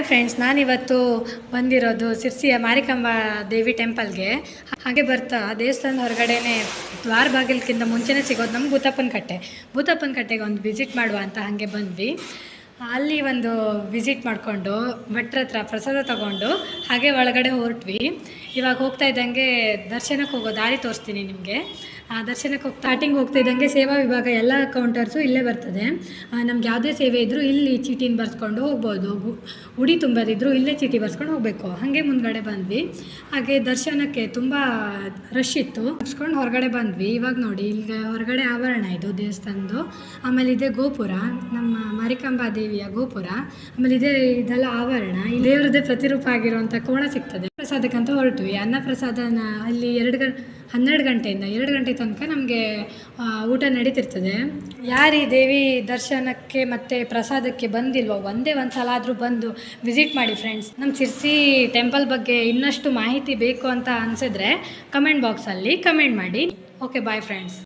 Hi friends, ನಾನಿವತ್ತು ಬಂದಿರೋದು ಸಿರ್ಸಿಯ ಮಾರಿಕಾಂಬಾ ದೇವಿ ಟೆಂಪಲ್ಗೆ. ಹಾಗೆ ಬರ್ತಾ ದೇವಸ್ಥಾನದ ಹೊರಗಡೆನೆ ದ್ವಾರ ಬಾಗಿಲಕ್ಕಿಂತ ಮುಂಚೆನೇ ಸಿಗೋದು ನಮ್ಮ ಭೂತಪ್ಪನ ಕಟ್ಟೆಗೆ ಒಂದು ವಿಸಿಟ್ ಮಾಡುವ ಅಂತ ಹಾಗೆ ಬಂದ್ವಿ. ಅಲ್ಲಿ ಒಂದು ವಿಸಿಟ್ ಮಾಡಿಕೊಂಡು ಭಟ್ರ ಹತ್ರ ಪ್ರಸಾದ ತಗೊಂಡು ಹಾಗೆ ಒಳಗಡೆ ಹೊರಟ್ವಿ. ಇವಾಗ ಹೋಗ್ತಾ ಇದ್ದಂಗೆ ದರ್ಶನಕ್ಕೆ ಹೋಗೋ ದಾರಿ ತೋರಿಸ್ತೀನಿ ನಿಮಗೆ. ದರ್ಶನಕ್ಕೆ ಸ್ಟಾರ್ಟಿಂಗ್ ಹೋಗ್ತಾ ಇದ್ದಂಗೆ ಸೇವಾ ವಿಭಾಗ ಎಲ್ಲ ಕೌಂಟರ್ಸು ಇಲ್ಲೇ ಬರ್ತದೆ. ನಮ್ಗೆ ಯಾವುದೇ ಸೇವೆ ಇದ್ದರೂ ಇಲ್ಲಿ ಚೀಟಿನ ಬರ್ಸ್ಕೊಂಡು ಹೋಗ್ಬೋದು. ಉಡಿ ತುಂಬೋದಿದ್ರು ಇಲ್ಲೇ ಚೀಟಿ ಬರ್ಸ್ಕೊಂಡು ಹೋಗಬೇಕು. ಹಾಗೆ ಮುಂದ್ಗಡೆ ಬಂದ್ವಿ. ಹಾಗೆ ದರ್ಶನಕ್ಕೆ ತುಂಬ ರಶ್ ಇತ್ತು. ಮುಗಿಸ್ಕೊಂಡು ಹೊರಗಡೆ ಬಂದ್ವಿ. ಇವಾಗ ನೋಡಿ, ಈಗ ಹೊರಗಡೆ ಆವರಣ ಇದು ದೇವಸ್ಥಾನದ್ದು. ಆಮೇಲೆ ಇದೆ ಗೋಪುರ, ನಮ್ಮ ಮಾರಿಕಾಂಬಾ ದೇವಿಯ ಗೋಪುರ. ಆಮೇಲೆ ಇದೆಲ್ಲ ಆವರಣ. ಈ ದೇವರದೇ ಪ್ರತಿರೂಪ ಆಗಿರುವಂಥ ಕೋಣ ಸಿಗ್ತದೆ. ಪ್ರಸಾದಕ್ಕಂತ ಹೊರಟ್ವಿ. ಅನ್ನ ಪ್ರಸಾದನ ಅಲ್ಲಿ 12 ಗಂಟೆಯಿಂದ 2 ಗಂಟೆ ತನಕ ನಮಗೆ ಊಟ ನಡೀತಿರ್ತದೆ. ಯಾರು ಈ ದೇವಿ ದರ್ಶನಕ್ಕೆ ಮತ್ತು ಪ್ರಸಾದಕ್ಕೆ ಬಂದಿಲ್ವೋ ಒಂದು ಸಲ ಆದರೂ ಬಂದು ವಿಸಿಟ್ ಮಾಡಿ ಫ್ರೆಂಡ್ಸ್. ನಮ್ಮ ಸಿರ್ಸಿ ಟೆಂಪಲ್ ಬಗ್ಗೆ ಇನ್ನಷ್ಟು ಮಾಹಿತಿ ಬೇಕು ಅಂತ ಅನಿಸಿದ್ರೆ ಕಮೆಂಟ್ ಬಾಕ್ಸಲ್ಲಿ ಕಮೆಂಟ್ ಮಾಡಿ. Okay, bye friends.